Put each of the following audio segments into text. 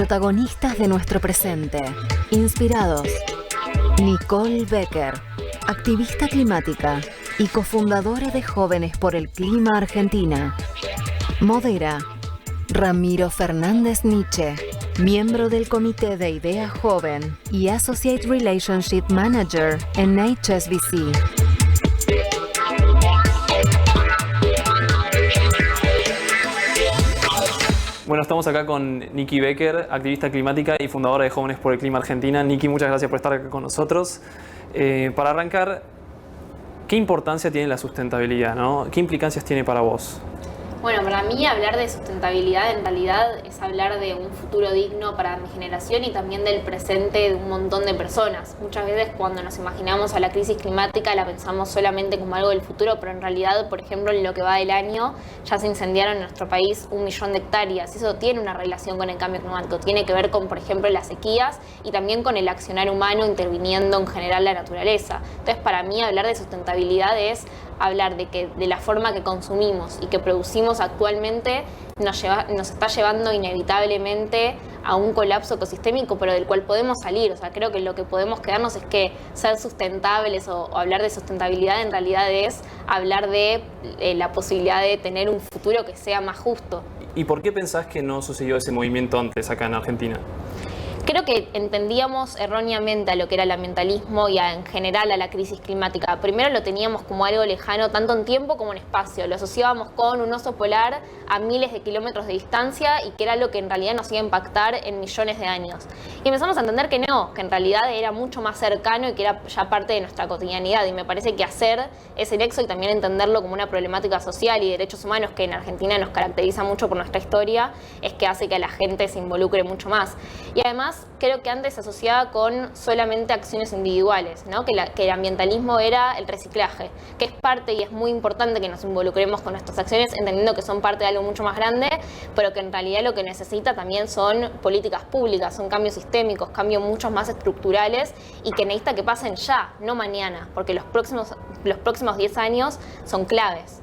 protagonistas de nuestro presente. Inspirados. Nicole Becker, activista climática y cofundadora de Jóvenes por el Clima Argentina. Modera Ramiro Fernández Nietzsche, miembro del Comité de Idea Joven y Associate Relationship Manager en HSBC. Bueno, estamos acá con Nikki Becker, activista climática y fundadora de Jóvenes por el Clima Argentina. Nikki, muchas gracias por estar acá con nosotros. Para arrancar, ¿qué importancia tiene la sustentabilidad, ¿no? ¿Qué implicancias tiene para vos? Bueno, para mí hablar de sustentabilidad en realidad es hablar de un futuro digno para mi generación y también del presente de un montón de personas. Muchas veces cuando nos imaginamos a la crisis climática la pensamos solamente como algo del futuro, pero en realidad, por ejemplo, en lo que va del año ya se incendiaron en nuestro país 1 millón de hectáreas. Eso tiene una relación con el cambio climático, tiene que ver con, por ejemplo, las sequías y también con el accionar humano interviniendo en general la naturaleza. Entonces, para mí hablar de sustentabilidad es hablar de la forma que consumimos y que producimos actualmente nos está llevando inevitablemente a un colapso ecosistémico, pero del cual podemos salir. O sea, creo que lo que podemos quedarnos es que ser sustentables o hablar de sustentabilidad en realidad es hablar de la posibilidad de tener un futuro que sea más justo. ¿Y por qué pensás que no sucedió ese movimiento antes acá en Argentina? Creo que entendíamos erróneamente a lo que era el ambientalismo y en general a la crisis climática. Primero lo teníamos como algo lejano, tanto en tiempo como en espacio. Lo asociábamos con un oso polar a miles de kilómetros de distancia y que era algo que en realidad nos iba a impactar en millones de años. Y empezamos a entender que no, que en realidad era mucho más cercano y que era ya parte de nuestra cotidianidad. Y me parece que hacer ese nexo y también entenderlo como una problemática social y de derechos humanos que en Argentina nos caracteriza mucho por nuestra historia, es que hace que la gente se involucre mucho más. Y además, creo que antes se asociaba con solamente acciones individuales, ¿no? Que el ambientalismo era el reciclaje, que es parte y es muy importante que nos involucremos con nuestras acciones, entendiendo que son parte de algo mucho más grande, pero que en realidad lo que necesita también son políticas públicas, son cambios sistémicos, cambios mucho más estructurales y que necesita que pasen ya, no mañana, porque los próximos 10 años son claves.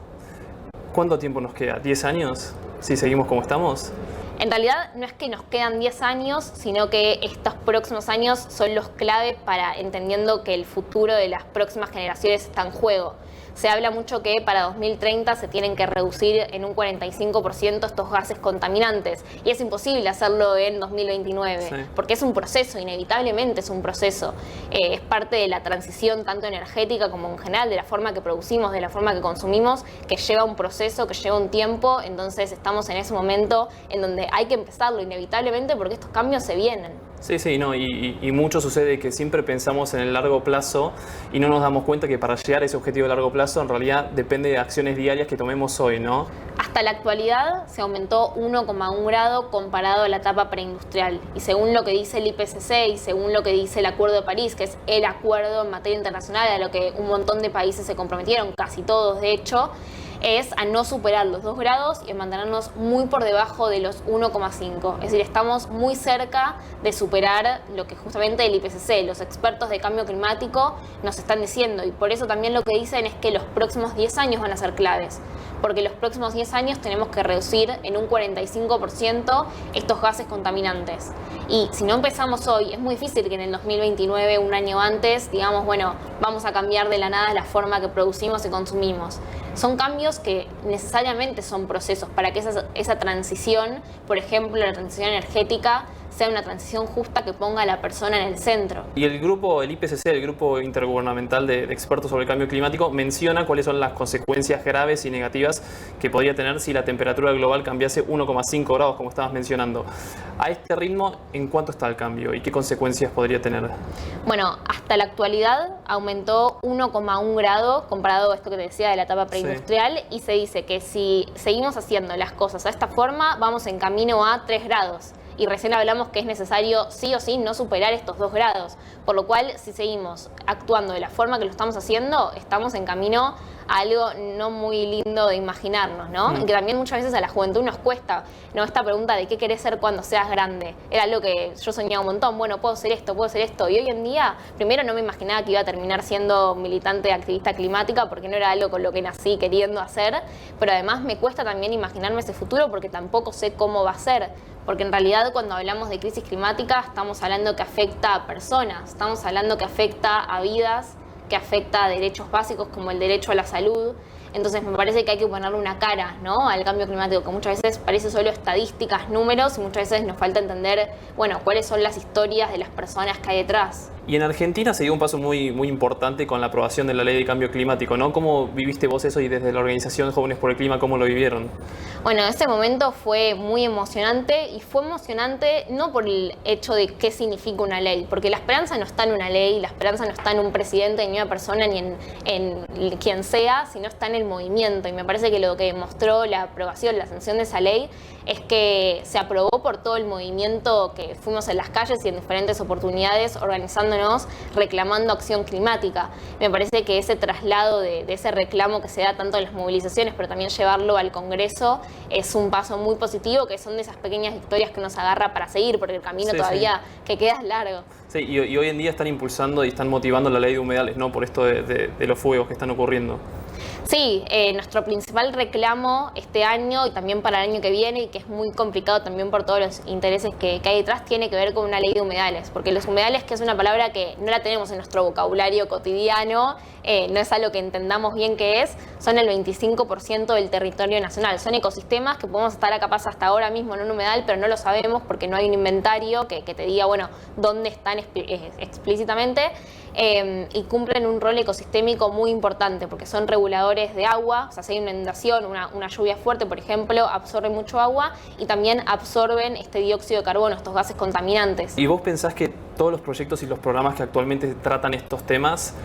¿Cuánto tiempo nos queda? ¿10 años? Si seguimos como estamos. En realidad no es que nos quedan 10 años, sino que estos próximos años son los clave para entendiendo que el futuro de las próximas generaciones está en juego. Se habla mucho que para 2030 se tienen que reducir en un 45% estos gases contaminantes y es imposible hacerlo en 2029, sí, porque es un proceso, inevitablemente es un proceso. Es parte de la transición tanto energética como en general, de la forma que producimos, de la forma que consumimos, que lleva un proceso, que lleva un tiempo. Entonces estamos en ese momento en donde hay que empezarlo inevitablemente porque estos cambios se vienen. Sí, no, y mucho sucede que siempre pensamos en el largo plazo y no nos damos cuenta que para llegar a ese objetivo de largo plazo en realidad depende de acciones diarias que tomemos hoy, ¿no? Hasta la actualidad se aumentó 1,1 grado comparado a la etapa preindustrial y según lo que dice el IPCC y según lo que dice el Acuerdo de París, que es el acuerdo en materia internacional a lo que un montón de países se comprometieron, casi todos de hecho, es a no superar los 2 grados y a mantenernos muy por debajo de los 1,5. Es decir, estamos muy cerca de superar lo que justamente el IPCC, los expertos de cambio climático, nos están diciendo. Y por eso también lo que dicen es que los próximos 10 años van a ser claves. Porque los próximos 10 años tenemos que reducir en un 45% estos gases contaminantes. Y si no empezamos hoy, es muy difícil que en el 2029, un año antes, digamos, bueno, vamos a cambiar de la nada la forma que producimos y consumimos. Son cambios que necesariamente son procesos para que esa transición, por ejemplo, la transición energética, sea una transición justa que ponga a la persona en el centro. Y el IPCC, el Grupo Intergubernamental de Expertos sobre el Cambio Climático, menciona cuáles son las consecuencias graves y negativas que podría tener si la temperatura global cambiase 1,5 grados, como estabas mencionando. A este ritmo, ¿en cuánto está el cambio y qué consecuencias podría tener? Bueno, hasta la actualidad aumentó 1,1 grado comparado a esto que te decía de la etapa preindustrial, sí, y se dice que si seguimos haciendo las cosas a esta forma, vamos en camino a 3 grados. Y recién hablamos que es necesario sí o sí no superar estos 2 grados, por lo cual si seguimos actuando de la forma que lo estamos haciendo, estamos en camino a algo no muy lindo de imaginarnos, ¿no? Y que también muchas veces a la juventud nos cuesta, ¿no? Esta pregunta de qué querés ser cuando seas grande. Era algo que yo soñaba un montón, bueno, puedo ser esto, y hoy en día, primero no me imaginaba que iba a terminar siendo militante activista climática porque no era algo con lo que nací queriendo hacer, pero además me cuesta también imaginarme ese futuro porque tampoco sé cómo va a ser. porque en realidad cuando hablamos de crisis climática estamos hablando que afecta a personas, estamos hablando que afecta a vidas, que afecta a derechos básicos como el derecho a la salud. Entonces me parece que hay que ponerle una cara, ¿no?, al cambio climático, que muchas veces parece solo estadísticas, números, y muchas veces nos falta entender, bueno, cuáles son las historias de las personas que hay detrás. Y en Argentina se dio un paso muy importante con la aprobación de la Ley de Cambio Climático, ¿no? ¿Cómo viviste vos eso y desde la organización Jóvenes por el Clima, cómo lo vivieron? Bueno, ese momento fue muy emocionante, y fue emocionante no por el hecho de qué significa una ley, porque la esperanza no está en una ley, la esperanza no está en un presidente, ni en una persona, ni en quien sea, sino está en el movimiento. Y me parece que lo que mostró la aprobación, la sanción de esa ley, es que se aprobó por todo el movimiento, que fuimos en las calles y en diferentes oportunidades organizándonos, reclamando acción climática. Me parece que ese traslado de ese reclamo que se da tanto en las movilizaciones, pero también llevarlo al Congreso, es un paso muy positivo, que son de esas pequeñas victorias que nos agarra para seguir, porque el camino todavía que queda es largo. Sí, y hoy en día están impulsando y están motivando la ley de humedales, ¿no?, por esto de los fuegos que están ocurriendo. Sí, nuestro principal reclamo este año y también para el año que viene, y que es muy complicado también por todos los intereses que hay detrás, tiene que ver con una ley de humedales, porque los humedales, que es una palabra que no la tenemos en nuestro vocabulario cotidiano, no es algo que entendamos bien qué es, son el 25% del territorio nacional, son ecosistemas que podemos estar capaz hasta ahora mismo en un humedal, pero no lo sabemos porque no hay un inventario que te diga, bueno, dónde están explícitamente, y cumplen un rol ecosistémico muy importante, porque son reguladores de agua. O sea, si hay una inundación, una lluvia fuerte, por ejemplo, absorben mucho agua, y también absorben este dióxido de carbono, estos gases contaminantes. ¿Y vos pensás que todos los proyectos y los programas que actualmente tratan estos temas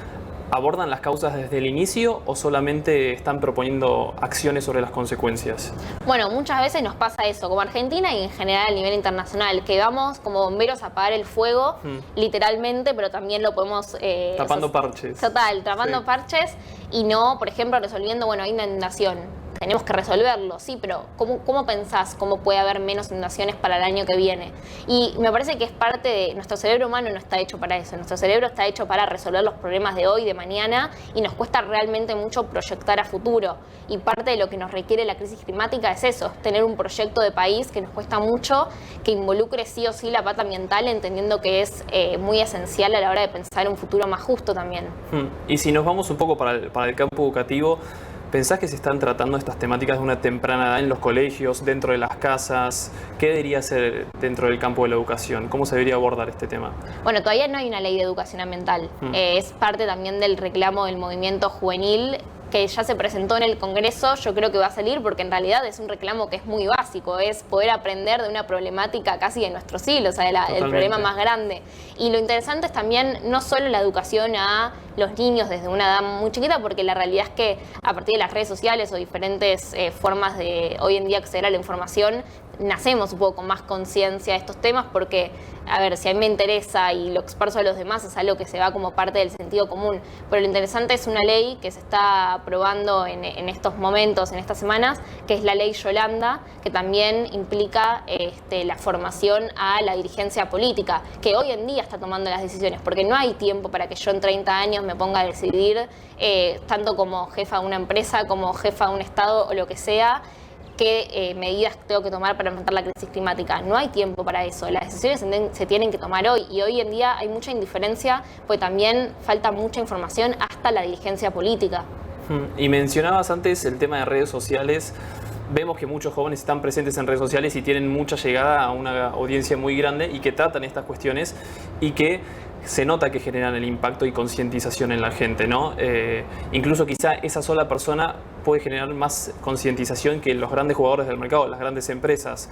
abordan las causas desde el inicio o solamente están proponiendo acciones sobre las consecuencias? Bueno, muchas veces nos pasa eso, como Argentina y en general a nivel internacional, que vamos como bomberos a apagar el fuego, literalmente, pero también lo podemos... tapando parches. Total, tapando parches, y no, por ejemplo, resolviendo, bueno, hay una inundación. Tenemos que resolverlo, sí, pero ¿cómo pensás cómo puede haber menos inundaciones para el año que viene? Y me parece que es parte de... Nuestro cerebro humano no está hecho para eso. Nuestro cerebro está hecho para resolver los problemas de hoy, de mañana, y nos cuesta realmente mucho proyectar a futuro. Y parte de lo que nos requiere la crisis climática es eso, es tener un proyecto de país que nos cuesta mucho, que involucre sí o sí la pata ambiental, entendiendo que es muy esencial a la hora de pensar un futuro más justo también. Y si nos vamos un poco para el campo educativo, ¿pensás que se están tratando estas temáticas de una temprana edad en los colegios, dentro de las casas? ¿Qué debería ser dentro del campo de la educación? ¿Cómo se debería abordar este tema? Bueno, todavía no hay una ley de educación ambiental. Es parte también del reclamo del movimiento juvenil, que ya se presentó en el Congreso. Yo creo que va a salir porque en realidad es un reclamo que es muy básico, es poder aprender de una problemática casi de nuestro siglo, o sea, el problema más grande. Y lo interesante es también no solo la educación a los niños desde una edad muy chiquita, porque la realidad es que a partir de las redes sociales o diferentes formas de hoy en día acceder a la información, nacemos un poco con más conciencia de estos temas, porque, a ver, si a mí me interesa y lo expreso a los demás, es algo que se va como parte del sentido común. Pero lo interesante es una ley que se está aprobando en estos momentos, en estas semanas, que es la ley Yolanda, que también implica la formación a la dirigencia política, que hoy en día está tomando las decisiones, porque no hay tiempo para que yo en 30 años me ponga a decidir, tanto como jefa de una empresa, como jefa de un estado o lo que sea, qué medidas tengo que tomar para enfrentar la crisis climática. No hay tiempo para eso. Las decisiones se tienen que tomar hoy, y hoy en día hay mucha indiferencia, porque también falta mucha información hasta la dirigencia política. Y mencionabas antes el tema de redes sociales. Vemos que muchos jóvenes están presentes en redes sociales y tienen mucha llegada a una audiencia muy grande y que tratan estas cuestiones y que se nota que generan el impacto y concientización en la gente, ¿no? Incluso quizá esa sola persona puede generar más concientización que los grandes jugadores del mercado, las grandes empresas.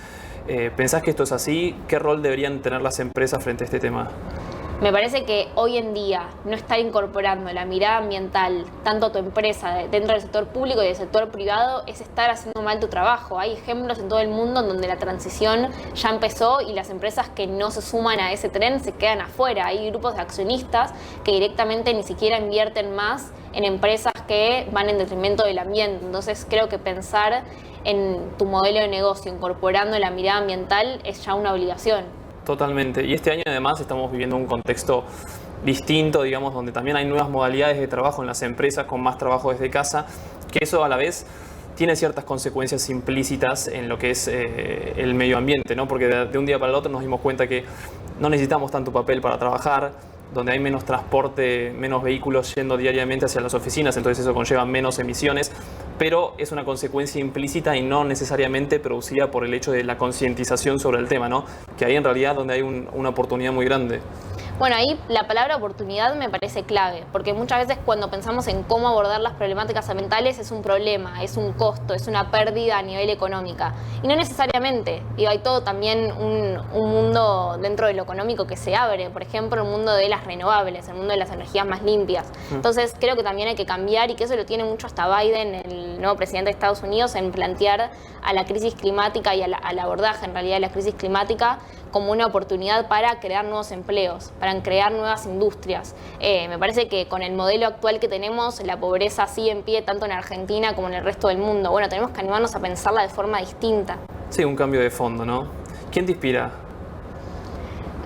¿Pensás que esto es así? ¿Qué rol deberían tener las empresas frente a este tema? Me parece que hoy en día no estar incorporando la mirada ambiental tanto a tu empresa dentro del sector público y del sector privado es estar haciendo mal tu trabajo. Hay ejemplos en todo el mundo en donde la transición ya empezó y las empresas que no se suman a ese tren se quedan afuera. Hay grupos de accionistas que directamente ni siquiera invierten más en empresas que van en detrimento del ambiente. Entonces creo que pensar en tu modelo de negocio incorporando la mirada ambiental es ya una obligación. Totalmente. Y este año además estamos viviendo un contexto distinto, digamos, donde también hay nuevas modalidades de trabajo en las empresas, con más trabajo desde casa, que eso a la vez tiene ciertas consecuencias implícitas en lo que es el medio ambiente, ¿no? Porque de un día para el otro nos dimos cuenta que no necesitamos tanto papel para trabajar, donde hay menos transporte, menos vehículos yendo diariamente hacia las oficinas, entonces eso conlleva menos emisiones, pero es una consecuencia implícita y no necesariamente producida por el hecho de la concientización sobre el tema, ¿no? Que ahí en realidad donde hay una oportunidad muy grande. Bueno, ahí la palabra oportunidad me parece clave, porque muchas veces cuando pensamos en cómo abordar las problemáticas ambientales es un problema, es un costo, es una pérdida a nivel económica. Y no necesariamente, digo, hay todo también un mundo dentro de lo económico que se abre, por ejemplo, el mundo de las renovables, el mundo de las energías más limpias. Entonces creo que también hay que cambiar, y que eso lo tiene mucho hasta Biden, el nuevo presidente de Estados Unidos, en plantear a la crisis climática y al abordaje en realidad de la crisis climática como una oportunidad para crear nuevos empleos, para crear nuevas industrias. Me parece que con el modelo actual que tenemos, la pobreza sigue en pie tanto en Argentina como en el resto del mundo. Bueno, tenemos que animarnos a pensarla de forma distinta. Sí, un cambio de fondo, ¿no? ¿Quién te inspira?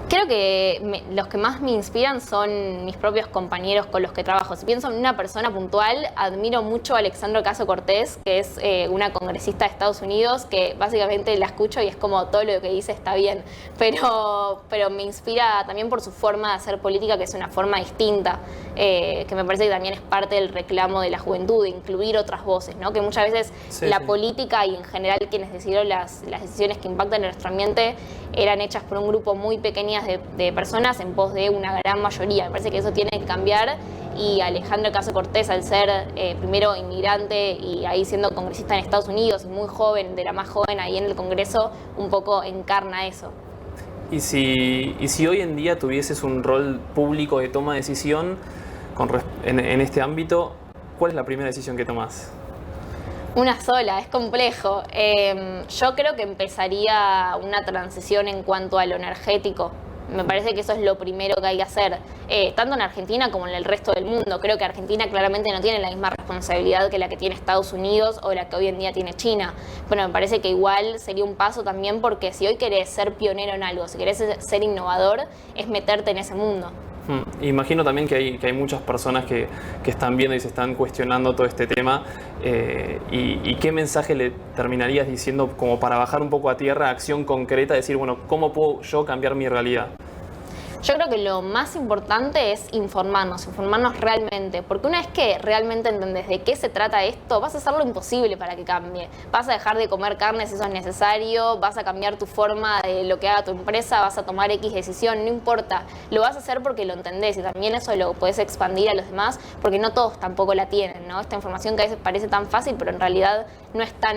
Creo que los que más me inspiran son mis propios compañeros con los que trabajo. Si pienso en una persona puntual, admiro mucho a Alexandra Ocasio-Cortez, que es una congresista de Estados Unidos, que básicamente la escucho y es como todo lo que dice está bien. Pero me inspira también por su forma de hacer política, que es una forma distinta, que me parece que también es parte del reclamo de la juventud, de incluir otras voces, ¿no? Que muchas veces la política y en general quienes decidieron las decisiones que impactan en nuestro ambiente eran hechas por un grupo muy pequeño de personas en pos de una gran mayoría. Me parece que eso tiene que cambiar, y Alejandra Ocasio-Cortez, al ser primero inmigrante y ahí siendo congresista en Estados Unidos y muy joven, de la más joven ahí en el Congreso, un poco encarna eso. Y si hoy en día tuvieses un rol público de toma de decisión en este ámbito, ¿cuál es la primera decisión que tomás? Una sola, es complejo. Yo creo que empezaría una transición en cuanto a lo energético. Me parece que eso es lo primero que hay que hacer, tanto en Argentina como en el resto del mundo. Creo que Argentina claramente no tiene la misma responsabilidad que la que tiene Estados Unidos o la que hoy en día tiene China. Pero me parece que igual sería un paso también, porque si hoy querés ser pionero en algo, si querés ser innovador, es meterte en ese mundo. Imagino también que hay muchas personas que están viendo y se están cuestionando todo este tema. ¿Y qué mensaje le terminarías diciendo como para bajar un poco a tierra, acción concreta, decir, bueno, ¿cómo puedo yo cambiar mi realidad? Yo creo que lo más importante es informarnos realmente, porque una vez que realmente entendés de qué se trata esto, vas a hacer lo imposible para que cambie. Vas a dejar de comer carne si eso es necesario, vas a cambiar tu forma de lo que haga tu empresa, vas a tomar X decisión, no importa. Lo vas a hacer porque lo entendés, y también eso lo podés expandir a los demás, porque no todos tampoco la tienen, ¿no? Esta información que a veces parece tan fácil, pero en realidad no es tan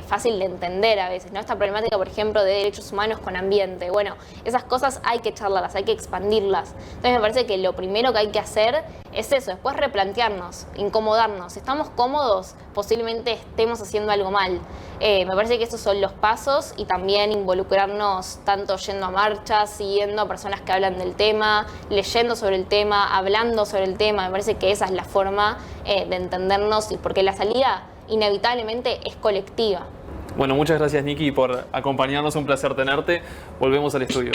fácil de entender a veces, ¿no? Esta problemática, por ejemplo, de derechos humanos con ambiente. Bueno, esas cosas hay que charlarlas, hay que expandirlas. Entonces me parece que lo primero que hay que hacer es eso, después replantearnos, incomodarnos. Si estamos cómodos, posiblemente estemos haciendo algo mal. Me parece que esos son los pasos, y también involucrarnos tanto yendo a marchas, siguiendo a personas que hablan del tema, leyendo sobre el tema, hablando sobre el tema. Me parece que esa es la forma de entendernos, porque la salida inevitablemente es colectiva. Bueno, muchas gracias, Nikki, por acompañarnos. Un placer tenerte. Volvemos al estudio.